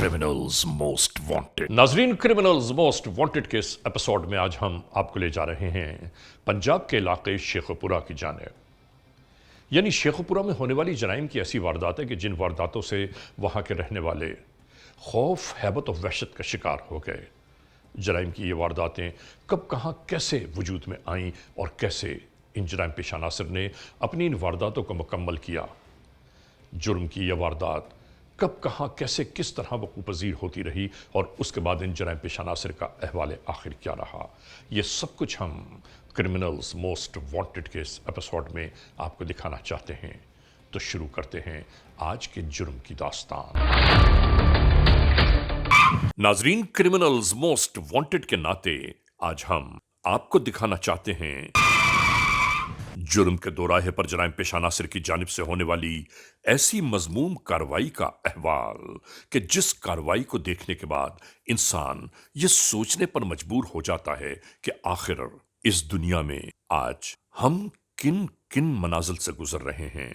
Criminals most wanted. नाजरीन, criminals most wanted के इस एपिसोड में आज हम आपको ले जा रहे हैं पंजाब के इलाके शेखुपुरा की जानिब। यानी शेखुपुरा में होने वाली जराइम की ऐसी वारदातें कि जिन वारदातों से वहाँ के रहने वाले खौफ, हैबत और वहशत का शिकार हो गए। जराइम की ये वारदातें कब, कहाँ, कैसे वजूद में आईं और कैसे इन जराइम पेशा नासिर ने अपनी इन वारदातों को मुकम्मल किया। जुर्म की यह वारदात कब, कहाँ, कैसे, किस तरह वक़ूफ़ पज़ीर होती रही और उसके बाद इन जराइम पेशा नासिर का अहवाल आखिर क्या रहा, ये सब कुछ हम क्रिमिनल्स मोस्ट वांटेड के इस एपिसोड में आपको दिखाना चाहते हैं। तो शुरू करते हैं आज के जुर्म की दास्तान। नाजरीन, क्रिमिनल्स मोस्ट वांटेड के नाते आज हम आपको दिखाना चाहते हैं जुर्म के दोराहे पर जराइम पेशा नासिर की जानिब से होने वाली ऐसी मजमूम कार्रवाई का अहवाल कि जिस कार्रवाई को देखने के बाद इंसान ये सोचने पर मजबूर हो जाता है कि आखिर इस दुनिया में आज हम किन किन मनाजिल से गुजर रहे हैं।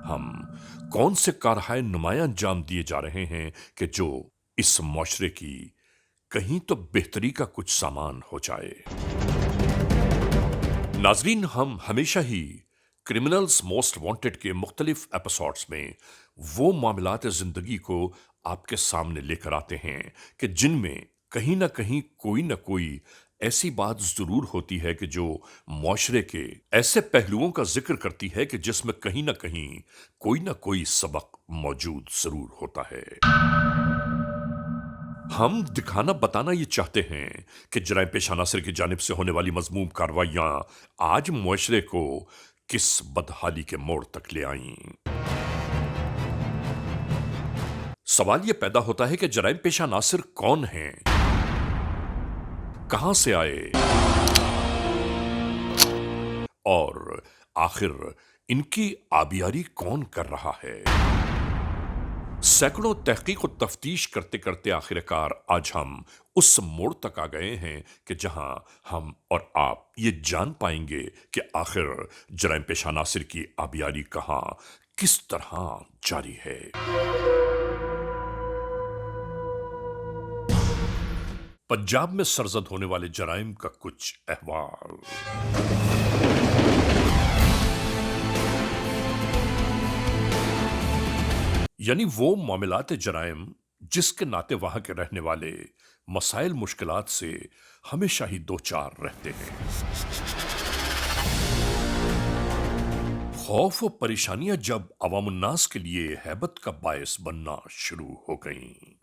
हम कौन से कारहाय नुमायां अंजाम दिए जा रहे हैं कि जो इस मुआशरे की कहीं तो बेहतरी का कुछ सामान हो जाए। नाजरीन, हम हमेशा ही क्रिमिनल्स मोस्ट वांटेड के मुख्तलिफ एपिसोड्स में वो मामलात जिंदगी को आपके सामने लेकर आते हैं कि जिनमें कहीं ना कहीं कोई ना कोई ऐसी बात जरूर होती है कि जो मुआशरे के ऐसे पहलुओं का जिक्र करती है कि जिसमें कहीं ना कोई सबक मौजूद जरूर होता है। हम दिखाना बताना ये चाहते हैं कि जराइम पेशा नासिर की जानिब से होने वाली मजमूम कार्रवाइयां आज मुआशरे को किस बदहाली के मोड़ तक ले आईं। सवाल ये पैदा होता है कि जराइम पेशा नासिर कौन हैं, कहां से आए और आखिर इनकी आबियारी कौन कर रहा है। सैकड़ों तहकीक और तफ्तीश करते करते आखिरकार आज हम उस मोड़ तक आ गए हैं कि जहां हम और आप ये जान पाएंगे कि आखिर जराइम पेशा नासिर की आबियारी कहां, किस तरह जारी है। पंजाब में सरजद होने वाले जराइम का कुछ अहवाल। यानी वो मामलात जराइम जिसके नाते वहां के रहने वाले मसाइल मुश्किलात से हमेशा ही दो चार रहते हैं। खौफ और परेशानियां जब अवामुन्नास के लिए हैबत का बायस बनना शुरू हो गईं।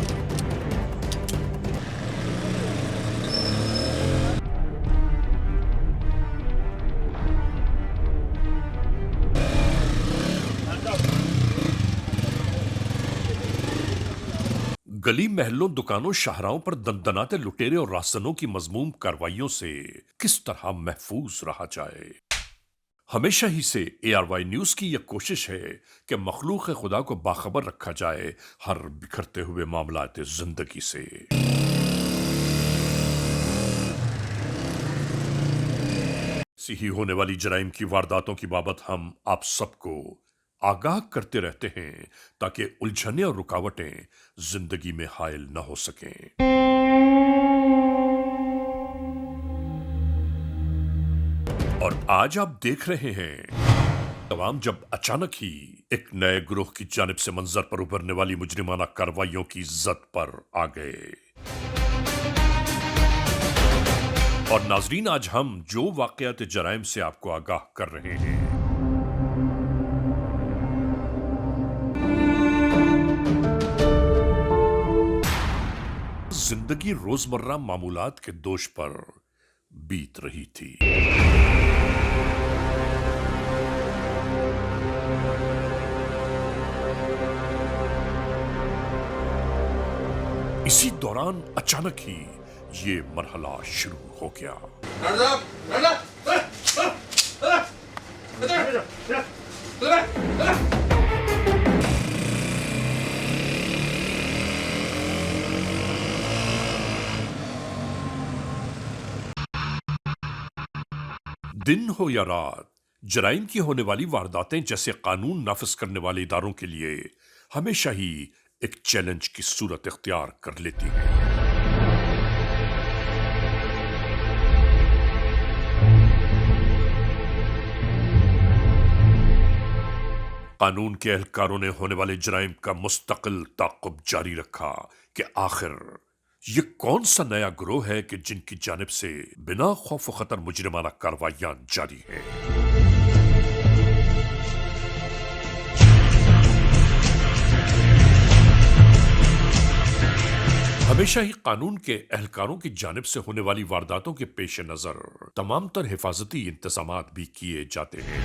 गली महलों, दुकानों, शाहराओं पर दनदनाते लुटेरे और रास्तनों की मजमूम कार्रवाइयों से किस तरह महफूज रहा जाए। हमेशा ही से ARY न्यूज की यह कोशिश है कि मखलूक खुदा को बाखबर रखा जाए हर बिखरते हुए मामलात जिंदगी से। ऐसी ही होने वाली जराइम की वारदातों की बाबत हम आप सबको आगाह करते रहते हैं ताकि उलझने और रुकावटें जिंदगी में हायल न हो सकें। और आज आप देख रहे हैं तमाम जब अचानक ही एक नए ग्रोह की जानिब से मंजर पर उभरने वाली मुजरिमाना कार्रवाइयों की जद पर आ गए। और नाजरीन, आज हम जो वाकयात जराइम से आपको आगाह कर रहे हैं जिंदगी रोजमर्रा मामूलात के दोष पर बीत रही थी। इसी दौरान अचानक ही ये मरहला शुरू हो गया। दिन हो या रात, جرائم کی ہونے والی وارداتیں جیسے قانون نافذ کرنے والے اداروں کے لیے ہمیشہ ہی ایک چیلنج کی صورت اختیار کر لیتی ہیں۔ قانون کے اہلکاروں نے ہونے والے جرائم کا مستقل تعاقب جاری رکھا کہ آخر یہ کون سا نیا گروہ ہے کہ جن کی جانب سے بنا خوف و خطر مجرمانہ کارروائیاں جاری ہیں۔ ہمیشہ ہی قانون کے اہلکاروں کی جانب سے ہونے والی وارداتوں کے پیش نظر تمام تر حفاظتی انتظامات بھی کیے جاتے ہیں۔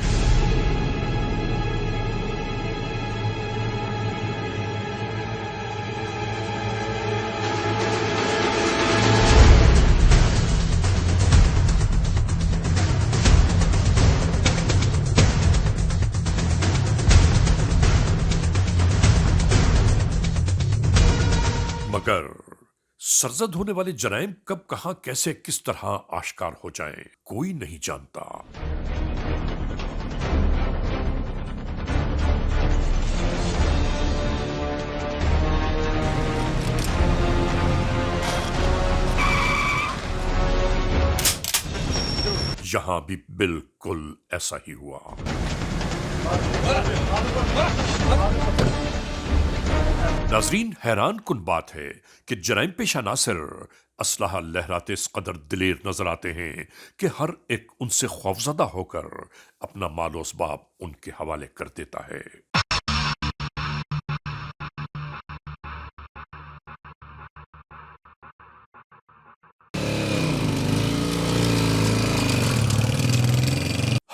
مگر سرزد ہونے والے جرائم کب کہاں کیسے کس طرح آشکار ہو جائیں کوئی نہیں جانتا۔ یہاں بھی بالکل ایسا ہی ہوا۔ ناظرین، حیران کن بات ہے کہ جرائم پیش عناصر اسلحہ لہراتے اس قدر دلیر نظر آتے ہیں کہ ہر ایک ان سے خوفزدہ ہو کر اپنا مال و اسباب ان کے حوالے کر دیتا ہے۔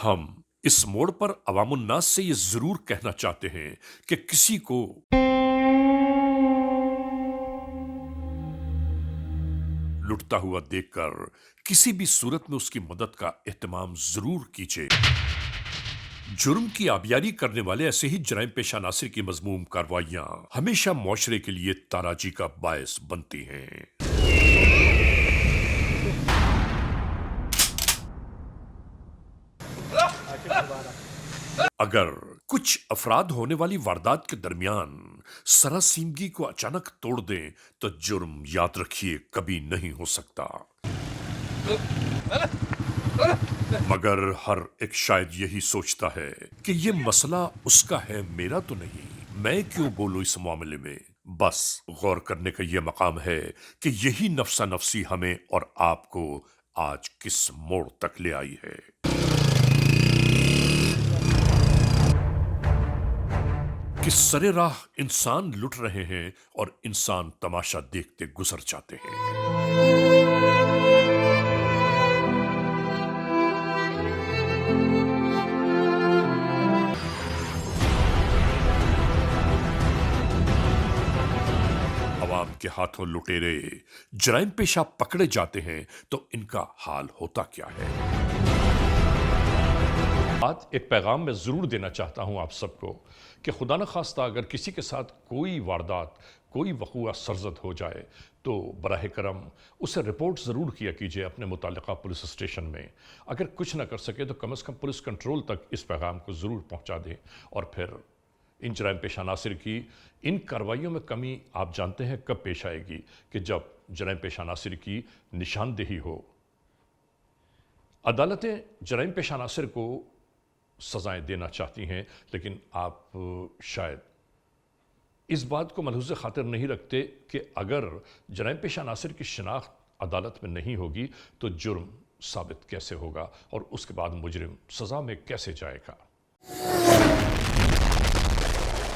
ہم اس موڑ پر عوام الناس سے یہ ضرور کہنا چاہتے ہیں کہ کسی کو لٹتا ہوا دیکھ کر کسی بھی صورت میں اس کی مدد کا اہتمام ضرور کیجیے۔ جرم کی آبیاری کرنے والے ایسے ہی جرائم پیشہ عناصر کی مذموم کارروائیاں ہمیشہ معاشرے کے لیے تاراجی کا باعث بنتی ہیں۔ اگر کچھ افراد ہونے والی واردات کے درمیان سراسیمگی کو اچانک توڑ دیں تو جرم یاد رکھیے کبھی نہیں ہو سکتا۔ مگر ہر ایک شاید یہی سوچتا ہے کہ یہ مسئلہ اس کا ہے، میرا تو نہیں، میں کیوں بولوں اس معاملے میں۔ بس غور کرنے کا یہ مقام ہے کہ یہی نفسا نفسی ہمیں اور آپ کو آج کس موڑ تک لے آئی ہے۔ کس سرے راہ انسان لٹ رہے ہیں اور انسان تماشا دیکھتے گزر جاتے ہیں۔ عوام کے ہاتھوں لٹیرے جرائم پیشہ پکڑے جاتے ہیں تو ان کا حال ہوتا کیا ہے؟ آج ایک پیغام میں ضرور دینا چاہتا ہوں آپ سب کو کہ خدا نخواستہ اگر کسی کے ساتھ کوئی واردات، کوئی وقوعہ سرزد ہو جائے تو براہ کرم اسے رپورٹ ضرور کیا کیجئے اپنے متعلقہ پولیس اسٹیشن میں۔ اگر کچھ نہ کر سکے تو کم از کم پولیس کنٹرول تک اس پیغام کو ضرور پہنچا دیں، اور پھر ان جرائم پیشہ عناصر کی ان کارروائیوں میں کمی آپ جانتے ہیں کب پیش آئے گی؟ کہ جب جرائم پیشہ عناصر کی نشاندہی ہو۔ عدالتیں جرائم پیشہ عناصر کو سزائیں دینا چاہتی ہیں، لیکن آپ شاید اس بات کو ملحوظ خاطر نہیں رکھتے کہ اگر جرائم پیشہ عناصر کی شناخت عدالت میں نہیں ہوگی تو جرم ثابت کیسے ہوگا اور اس کے بعد مجرم سزا میں کیسے جائے گا۔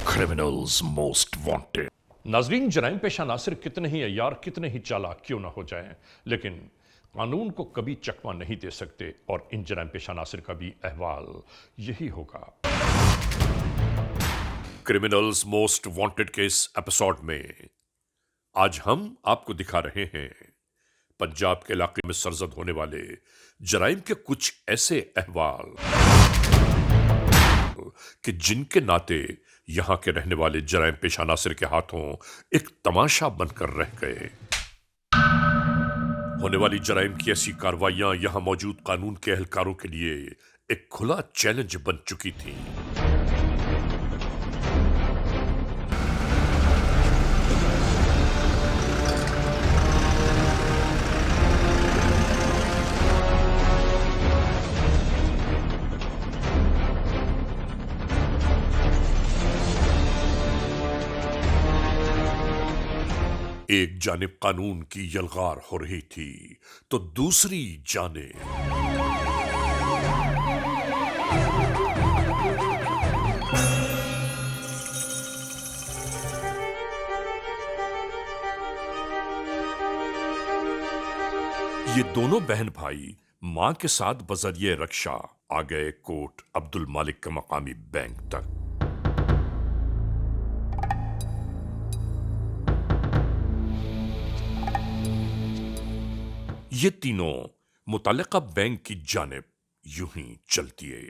Criminals most wanted. ناظرین، جرائم پیشہ عناصر کتنے ہی عیار، کتنے ہی چالاک کیوں نہ ہو جائیں، لیکن قانون کو کبھی چکمہ نہیں دے سکتے، اور ان جرائم پیشہ عناصر کا بھی احوال یہی ہوگا۔ کرمنلز موسٹ وانٹڈ کے اس ایپیسوڈ میں آج ہم آپ کو دکھا رہے ہیں پنجاب کے علاقے میں سرزد ہونے والے جرائم کے کچھ ایسے احوال کہ جن کے ناطے یہاں کے رہنے والے جرائم پیشہ عناصر کے ہاتھوں ایک تماشا بن کر رہ گئے۔ ہونے والی جرائم کی ایسی کارروائیاں یہاں موجود قانون کے اہلکاروں کے لیے ایک کھلا چیلنج بن چکی تھی۔ ایک جانب قانون کی یلغار ہو رہی تھی تو دوسری جانب یہ دونوں بہن بھائی ماں کے ساتھ بذریعہ رکشا آ گئے کوٹ عبد المالک کے مقامی بینک تک۔ یہ تینوں متعلقہ بینک کی جانب یوں ہی چلتی ہے۔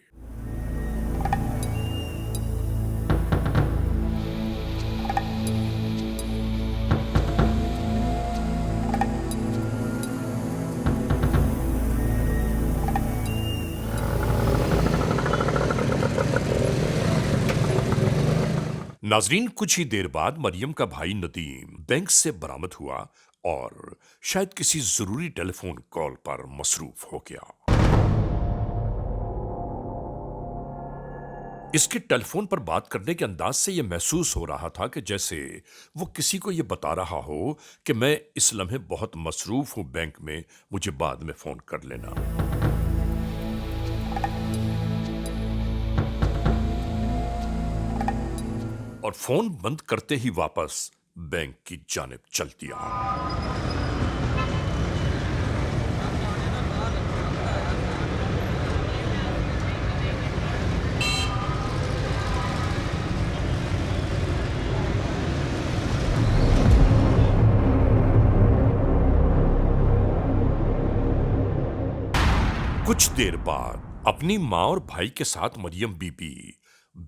ناظرین، کچھ ہی دیر بعد مریم کا بھائی ندیم بینک سے برآمد ہوا اور شاید کسی ضروری ٹیلی فون کال پر مصروف ہو گیا۔ اس کے ٹیلی فون پر بات کرنے کے انداز سے یہ محسوس ہو رہا تھا کہ جیسے وہ کسی کو یہ بتا رہا ہو کہ میں اس لمحے بہت مصروف ہوں بینک میں، مجھے بعد میں فون کر لینا۔ اور فون بند کرتے ہی واپس بینک کی جانب چل دیا۔ کچھ دیر بعد اپنی ماں اور بھائی کے ساتھ مریم بی بی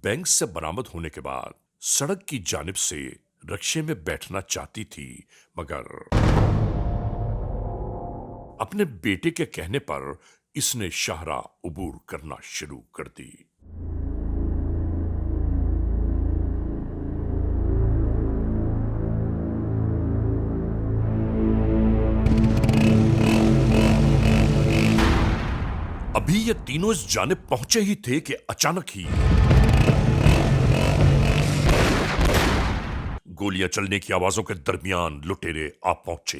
بینک سے برآمد ہونے کے بعد سڑک کی جانب سے رکشے میں بیٹھنا چاہتی تھی، مگر اپنے بیٹے کے کہنے پر اس نے شاہراہ عبور کرنا شروع کر دی۔ ابھی یہ تینوں اس جانب پہنچے ہی تھے کہ اچانک ہی گولیاں چلنے کی آوازوں کے درمیان لٹیرے آ پہنچے۔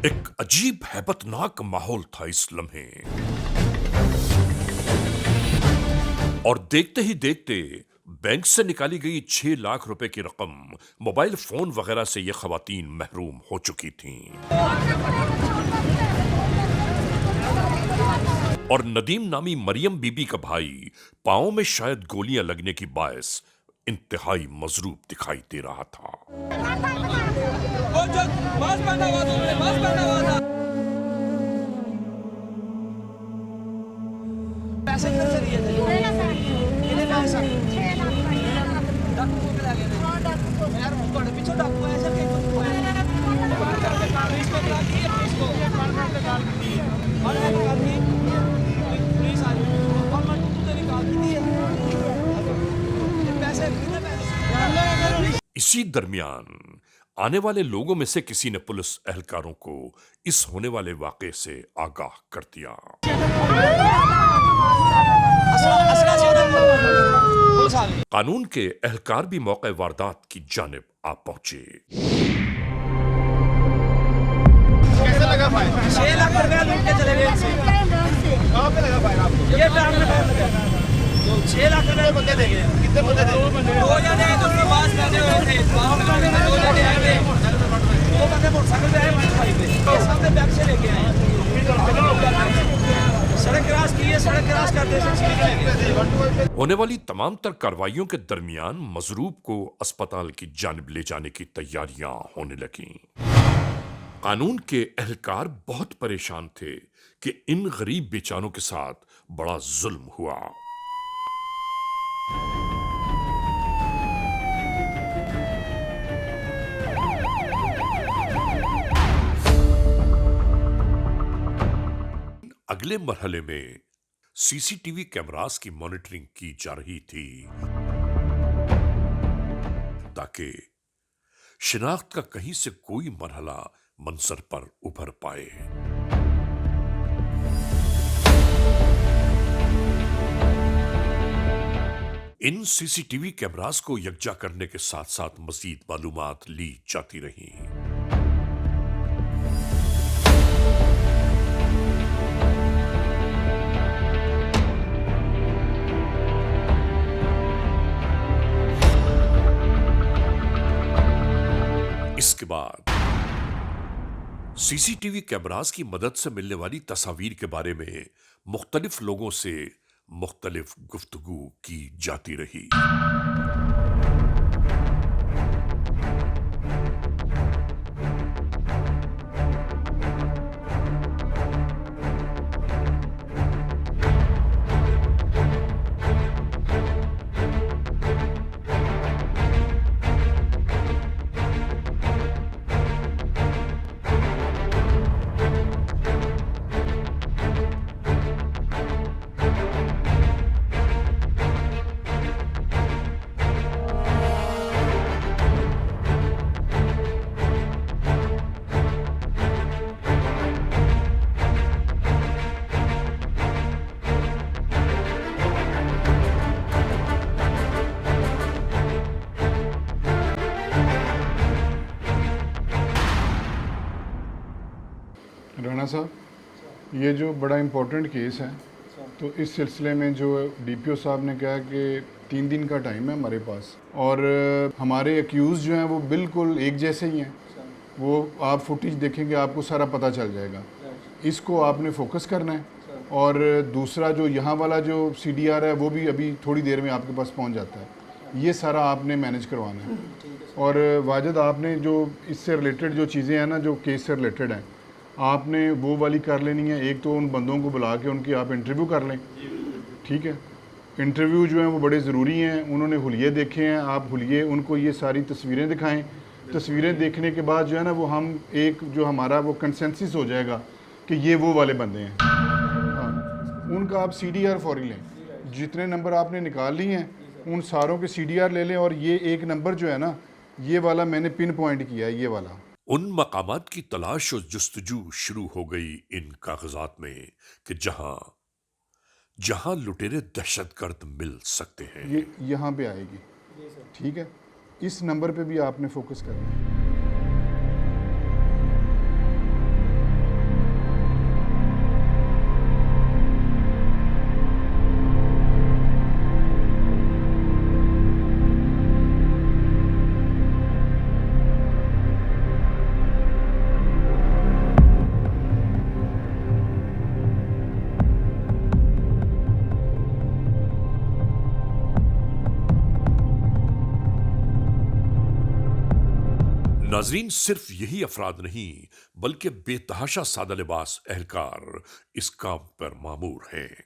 ایک عجیب ہیبت ناک ماحول تھا اس لمحے، اور دیکھتے ہی دیکھتے بینک سے نکالی گئی 6 لاکھ روپے کی رقم، موبائل فون وغیرہ سے یہ خواتین محروم ہو چکی تھیں۔ اور ندیم نامی مریم بی بی کا بھائی پاؤں میں شاید گولیاں لگنے کی باعث انتہائی مضروب دکھائی دے رہا تھا۔ اسی درمیان آنے والے لوگوں میں سے کسی نے پولیس اہلکاروں کو اس ہونے والے واقعے سے آگاہ کر دیا۔ قانون کے اہلکار بھی موقع واردات کی جانب آ پہنچے۔ کیسے لگا بھائی؟ 6 لاکھ روپے لوٹ کے چلے گئے۔ کہاں پہ لگا بھائی آپ کو؟ یہ ٹرام میں لگا۔ 6 لاکھ روپے بندے دے گئے۔ کتنے بندے دے گئے؟ 2 جنے تو اس کے پاس بیٹھے ہوئے تھے۔ 2 جنے آئے تھے۔ 2 بندے موٹر سائیکل پہ آئے، بھائی پہ یہ سامنے بیگ سے لے کے آئے۔ سڑک کراس کی ہے، سڑک کراس کرتے سے ہونے والی تمام تر کارروائیوں کے درمیان مضروب کو اسپتال کی جانب لے جانے کی تیاریاں ہونے لگیں۔ قانون کے اہلکار بہت پریشان تھے کہ ان غریب بیچاروں کے ساتھ بڑا ظلم ہوا۔ अगले मरहले में सीसीटीवी कैमरास की मॉनिटरिंग की जा रही थी ताकि शिनाख्त का कहीं से कोई मरहला मंजर पर उभर पाए। इन सीसीटीवी कैमरास को यकजा करने के साथ साथ मजीद मालूमात ली जाती रही। इसके बाद सीसीटीवी कैमरास की मदद से मिलने वाली तस्वीर के बारे में मुख्तलिफ लोगों से मुख्तलिफ गुफ्तगू की जाती रही। राणा साहब, ये जो बड़ा इम्पोर्टेंट केस है, तो इस सिलसिले में जो डीपीओ साहब ने कहा कि 3 दिन का टाइम है हमारे पास, और हमारे एक्यूज़ जो हैं वो बिल्कुल एक जैसे ही हैं। वो आप फुटेज देखेंगे आपको सारा पता चल जाएगा। इसको आपने फोकस करना है, और दूसरा जो यहाँ वाला जो CDR है वो भी अभी थोड़ी देर में आपके पास पहुँच जाता है। ये सारा आपने मैनेज करवाना है। और वाजिद, आपने जो इससे रिलेटेड जो चीज़ें हैं ना, जो केस से रिलेटेड हैं, आपने वो वाली कर लेनी है। एक तो उन बंदों को बुला के उनकी आप इंटरव्यू कर लें, ठीक है। इंटरव्यू जो हैं वो बड़े ज़रूरी हैं। उन्होंने हुलिये देखे हैं, आप हुलिये उनको ये सारी तस्वीरें दिखाएं। तस्वीरें देखने के बाद जो है ना, वो हम एक जो हमारा वो कंसेंसस हो जाएगा कि ये वो वाले बंदे हैं। हाँ, उनका आप CDR फौरी लें। जितने नंबर आपने निकाल लिए हैं उन सारों के CDR ले लें। और ये एक नंबर जो है ना, ये वाला मैंने पिन पॉइंट किया है, ये वाला। उन मकामात की तलाश और जुस्तजू शुरू हो गई इन कागजात में कि जहां लुटेरे दहशतगर्द मिल सकते हैं। ये यहाँ पे आएगी, ठीक है। इस नंबर पे भी आपने फोकस करना है। नाजरीन, सिर्फ यही अफराद नहीं बल्कि बेतहाशा सादा लिबास एहलकार इस काम पर मामूर हैं।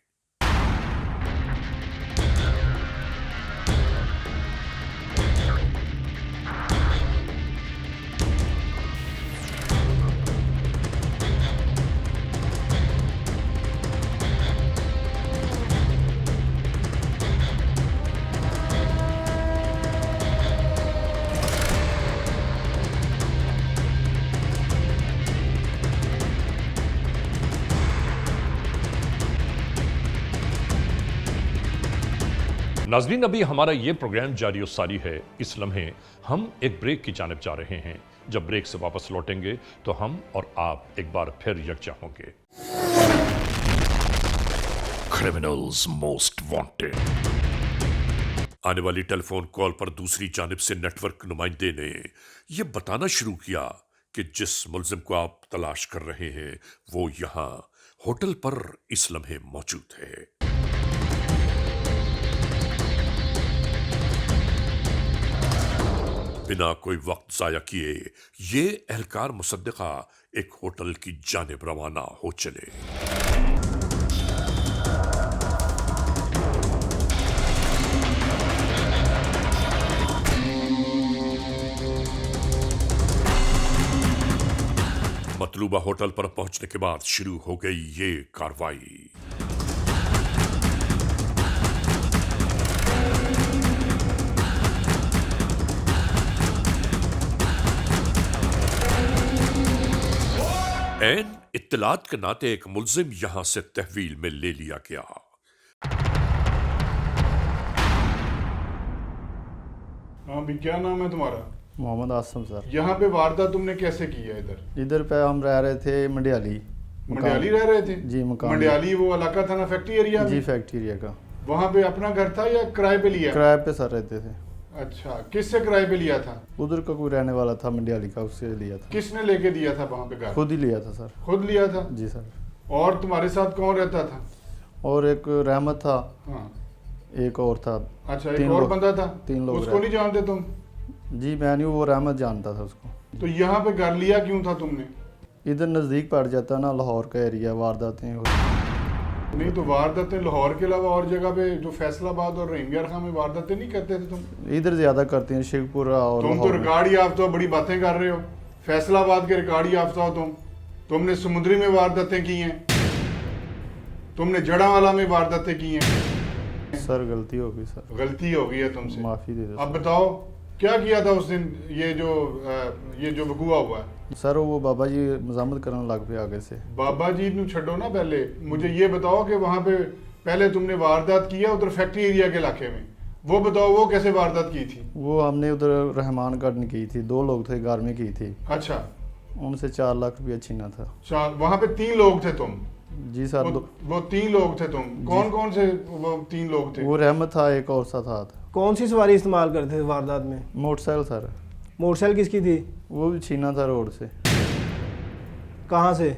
नाजरीन, अभी हमारा ये प्रोग्राम जारी सारी है। इस लम्हे हम एक ब्रेक की जानिब जा रहे हैं। जब ब्रेक से वापस लौटेंगे तो हम और आप एक बार फिर यकजा होंगे। Criminals most wanted. आने वाली टेलीफोन कॉल पर दूसरी जानिब से नेटवर्क नुमाइंदे ने यह बताना शुरू किया कि जिस मुल्जिम को आप तलाश कर रहे हैं वो यहाँ होटल पर इस लम्हे मौजूद है। बिना कोई वक्त जाया किए ये एहलकार मुसद्दिका एक होटल की जानिब रवाना हो चले। मतलूबा होटल पर पहुंचने के बाद शुरू हो गई ये कार्रवाई। ऐन इत्तलात के नाते एक मुल्जिम यहां से तहवील में ले लिया गया। हाँ भी, क्या नाम है तुम्हारा? मोहम्मद आसम सर। यहाँ पे वारदात तुमने कैसे की है? इधर पे हम रह रहे थे मंडियाली। मंडियाली रह रहे थे? जी, मकान। मंडियाली वो इलाका था ना फैक्ट्री एरिया में? जी, फैक्ट्री एरिया का। वहाँ पे अपना घर था या किराए पे लिया? किराए पे सर रहते थे। अच्छा, किससे किराए पे लिया था? उधर का कोई रहने वाला था मंडियाली का, उससे लिया था। किसने लेके दिया था वहाँ पे घर? खुद ही लिया था सर। खुद लिया था? जी सर। और तुम्हारे साथ कौन रहता था? और एक रहमत था, हाँ। एक और था। अच्छा, एक तीन और लोग- बंदा था? तीन लोग उसको रहे। नहीं जानते तुम? जी मैं नहीं, वो रहमत जानता था उसको। तो यहाँ पे घर लिया क्यों था तुमने? इधर नज़दीक पड़ जाता ना, लाहौर का एरिया, वारदातें नहीं तो वारदातें लाहौर के अलावा और जगह पे जो फैसलाबाद और रहीम यार खां में वारदातें नहीं करते थे तुम? इधर ज़्यादा करते हैं, शेखपुरा और तुम तो लाहौर में। रिकॉर्ड याफ्ता हो, बड़ी बातें कर रहे हो। फैसलाबाद के रिकॉर्ड याफ्ता हो तुमने समुद्री में वारदातें की हैं, तुमने जड़ावाला में वारदातें की हैं। सर गलती हो गई सर, गलती हो गई है तुमसे, माफ़ी दे दो अब बताओ क्या किया था उस दिन? ये जो वकूआ हुआ है। सर। वो बाबा जी मजामत करने लग पे आगे से। बाबा जी नू छड़ो ना, पहले मुझे ये बताओ कि वहाँ पे पहले तुमने वारदात की है उधर फैक्ट्री एरिया के इलाके में, वो बताओ वो कैसे वारदात की थी? वो हमने उधर रहमान गढ़ की थी, 2 लोग थे, घर में की थी। अच्छा, उनसे 4 लाख रुपया छीना था। वहाँ पे 3 लोग थे तुम? जी सर। वो 3 लोग थे तुम? कौन कौन से वो 3 लोग थे? वो रहमत था, एक और सा था। कौन सी सवारी इस्तेमाल करते थे वारदात में? Motorcycle sir. मोटरसाइकिल किसकी थी? वो भी छीना था रोड से, कहाँ से?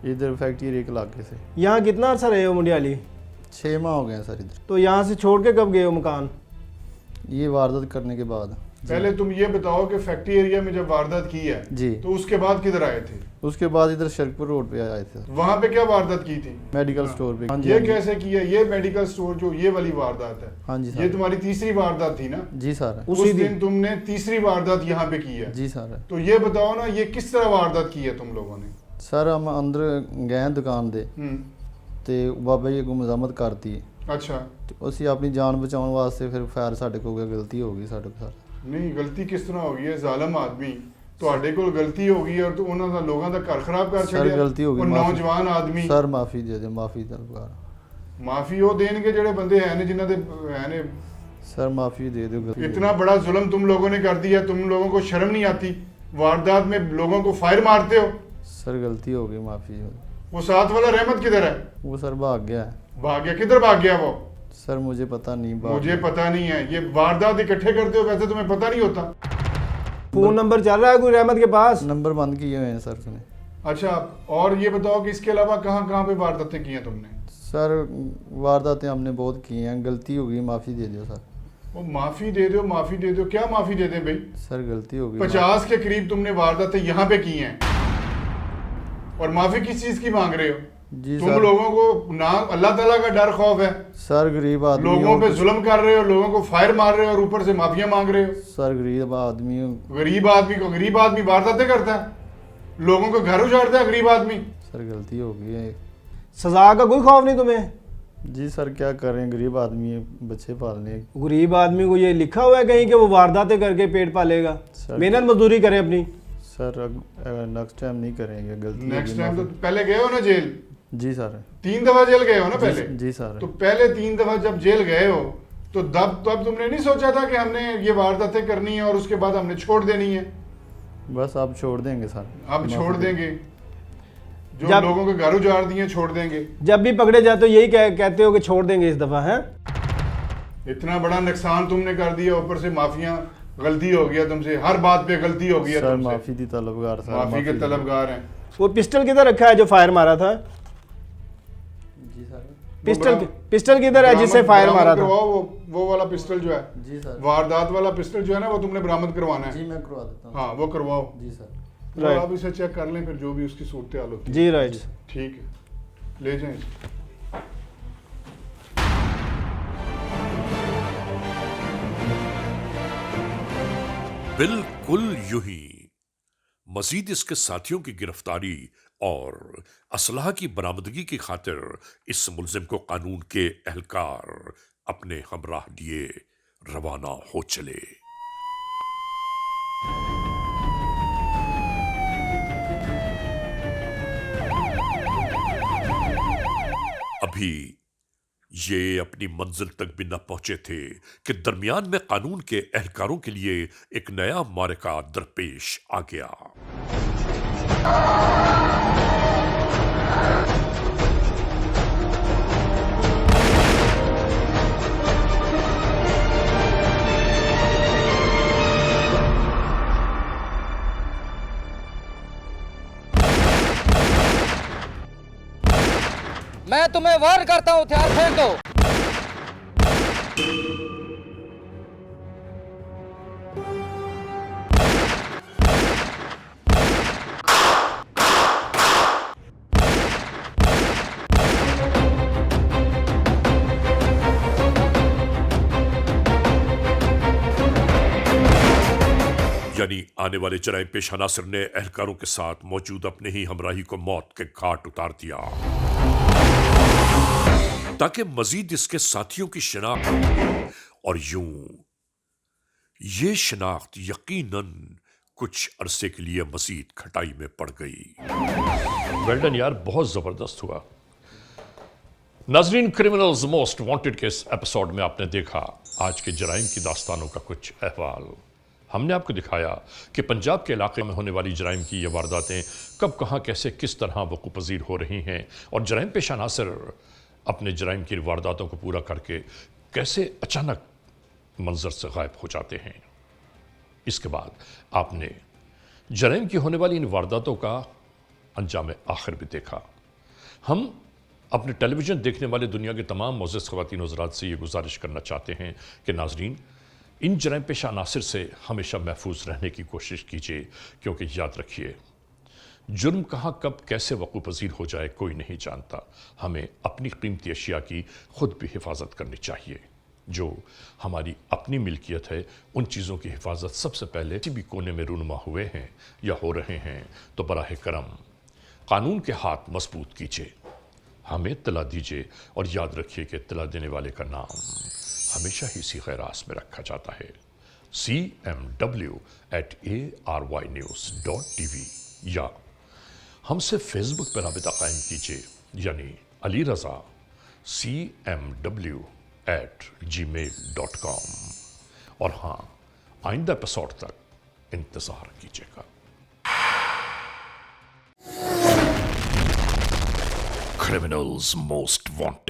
इधर फैक्ट्री के इलाके से। यहाँ कितना अर्सा रहे हो मंडियाली? 6 माह हो गए हैं सर इधर। तो यहाँ से छोड़ के कब गए हो मकान? ये वारदात करने के बाद। पहले तुम ये बताओ कि फैक्ट्री एरिया में जब वारदात की है जी, तो उसके बाद किधर आए थे? उसके बाद इधर शेखपुर रोड पे आए थे, वहाँ पे क्या वारदात की थी? मेडिकल स्टोर पे। हाँ जी, ये हाँ जी। कैसे किया? ये मेडिकल स्टोर जो ये वाली वारदात है, हाँ जी ये सर। तुम्हारी तीसरी वारदात थी ना? जी सर। उस दिन तुमने तीसरी वारदात यहाँ पे की है। जी सर। तो ये बताओ ना, ये किस तरह वारदात की है तुम लोगों ने? सर हम अंदर गए दुकान दे ਤੇ ਬਾਬਾ ਜੀ ਅੱਗੋਂ ਮਜ਼ਾਮਤ ਕਰਤੀ। अच्छा, ਤੇ ਅਸੀਂ ਆਪਣੀ ਜਾਨ ਬਚਾਉਣ ਵਾਸਤੇ ਫਿਰ ਫਾਇਰ ਸਾਡੇ ਕੋਲ ਗਿਆ, ਗਲਤੀ ਹੋ ਗਈ ਸਾਡੇ ਕੋਲ। नहीं गलती किस तरह होगी? है जालिम आदमी, ਤੁਹਾਡੇ ਕੋਲ ਗਲਤੀ ਹੋ ਗਈ ਔਰ ਉਹਨਾਂ ਦਾ ਲੋਕਾਂ ਦਾ ਘਰ ਖਰਾਬ ਕਰ ਸਰ ਛੱਡਿਆ। ਗਲਤੀ ਹੋ ਗਈ, ਉਹ ਮਾਫ਼ੀ। ਨੌਜਵਾਨ ਆਦਮੀ। ਸਰ ਮਾਫੀ ਦੇ ਦਿਓ, ਮਾਫੀ ਤਲਬਕਾਰ। ਮਾਫੀ ਉਹ ਦੇਣਗੇ ਜਿਹੜੇ ਬੰਦੇ ਹੈ ਨੇ ਜਿਨ੍ਹਾਂ ਦੇ ਹੈ ਨੇ। सर माफी दे दो, गलती इतना बड़ा जुल्म तुम लोगों ने कर दिया, तुम लोगों को शर्म नहीं आती? वारदात में लोगों को फायर मारते हो। सर गलती हो गई, माफी हो। वो साथ वाला रहमत किधर है? वो सर भाग गया है। भाग गया? किधर भाग गया वो? सर मुझे पता नहीं, भाग मुझे गया। पता नहीं है। ये वारदात इकट्ठे करते हो, वैसे तुम्हें पता नहीं होता? फोन नंबर चल रहा है कोई रहमत के पास? नंबर बंद किए हुए हैं सर उसने। अच्छा, और ये बताओ कि इसके अलावा कहाँ कहाँ पे वारदातें की हैं तुमने? सर वारदातें हमने बहुत की हैं, गलती हो गई, माफी दे दो सर। वो माफी दे दो, माफी दे दो, क्या माफी दे दें भाई? सर गलती हो गई। 50 के करीब तुमने वारदातें यहाँ पे की हैं और माफी किस चीज की मांग रहे हो? जी तुम सर। लोगों को ना अल्लाह ताला का डर खौफ है, सर गरीब आदमी लोगों हो, पे जुल्म कर रहे हो, लोगों को फायर मार रहे हो और ऊपर से माफिया मांग रहे हो। सर गरीब आदमी हो। गरीब आदमी वारदातें करता है, लोगों को घर उजाड़ता है गरीब आदमी। सर गलती हो गई है। सजा का कोई खौफ नहीं तुम्हें? जी सर क्या करें, गरीब आदमी है, बच्चे पालने। गरीब आदमी को ये लिखा हुआ है कहीं कि वो वारदातें करके पेट पालेगा? सर- मेहनत मजदूरी करे अपनी। सर नेक्स्ट टाइम नहीं करेंगे, गलती नेक्स्ट होगी, टाइम तो माफी। पहले गए हो ना जेल? जी सर। 3 दफा जेल गए हो ना पहले? जी सर। तो पहले 3 दफा जब जेल गए हो तो तब तुमने नहीं सोचा था कि हमने ये वारदातें करनी है और उसके बाद हमने छोड़ देनी है? बस आप छोड़ देंगे सर। अब माफी छोड़ दे- देंगे? जो जब- लोगों के घर उजाड़ दिए छोड़ देंगे? जब भी पकड़े जाते हो यही कहते हो कि छोड़ देंगे इस दफा, है? इतना बड़ा नुकसान तुमने कर दिया, ऊपर से माफिया गलती हो गया तुमसे, हर बात पे गलती हो गई है सर तुमसे। माफी दी तलबगार सर। माफी के दे- तलबगार हैं। वो पिस्टल किधर रखा है जो फायर मारा था? जी सर। पिस्टल किधर है जिससे फायर बरामद मारा था? करवाओ वो वाला पिस्टल जो है, जी सर। वारदात वाला पिस्टल जो है ना, वो तुमने बरामद करवाना है। जी मैं करवा देता हूँ। हाँ वो करवाओ। जी सर। तो Right. आप इसे चेक कर लें, फिर जो भी उसकी सूरत हाल होती है। जी राइट। ठीक है, ले जाएं इसे। बिल्कुल यूं ही मजीद इसके साथियों की गिरफ्तारी और असलहा की बरामदगी की खातिर इस मुलजिम को कानून के एहलकार अपने हमराह लिए रवाना हो चले। अभी ये अपनी मंजिल तक भी न पहुंचे थे कि दरमियान में कानून के एहलकारों के लिए एक नया मारका दरपेश आ गया। मैं तुम्हें वार्न करता हूँ, हथियार फेंक दो। यानी आने वाले जराइम पेशा नासिर ने एहलकारों के साथ मौजूद अपने ही हमराही को मौत के घाट उतार दिया ताकि मजीद इसके साथियों की शिनाख्त हो। और यूं ये शिनाख्त यकीनन कुछ अरसे के लिए मजीद खटाई में पड़ गई। वेल्डन यार, बहुत जबरदस्त हुआ। नाजरीन, क्रिमिनल्स मोस्ट वांटेड के इस एपिसोड में आपने देखा आज के जराइम की दास्तानों का कुछ अहवाल। हमने आपको दिखाया कि पंजाब के इलाके में होने वाली जराइम की ये वारदातें कब, कहाँ, कैसे, किस तरह वक़ूफ़ पज़ीर हो रही हैं और जराइम पेशा नासिर अपने जराइम की वारदातों को पूरा करके कैसे अचानक मंजर से गायब हो जाते हैं। इसके बाद आपने जराइम की होने वाली इन वारदातों का अंजाम आखिर भी देखा। हम अपने टेलीविज़न देखने वाले दुनिया के तमाम मोअज़्ज़ज़ ख़वातीन और हज़रात से ये गुजारिश करना चाहते हैं कि नाज़रीन, इन जराइम पेशा नासिर से हमेशा महफूज रहने की कोशिश कीजिए, क्योंकि याद रखिए, जुर्म कहाँ, कब, कैसे वक़ूफ़ पज़ीर हो जाए कोई नहीं जानता। हमें अपनी कीमती अशिया की खुद भी हिफाजत करनी चाहिए। जो हमारी अपनी मिल्कियत है, उन चीज़ों की हिफाजत सबसे पहले किसी भी कोने में रूनुमा हुए हैं या हो रहे हैं तो बराह करम कानून के हाथ मजबूत कीजिए, हमें इत्तला दीजिए और याद रखिए कि इत्तला देने वाले का नाम हमेशा ही सीग़े रास में रखा जाता है। cmw@arYnews.tv या हमसे फेसबुक पर राबिता कायम कीजिए, यानी अली रज़ा cmw@gmail.com। और हाँ, आइंदा एपिसोड तक इंतज़ार कीजिएगा। Criminals most wanted.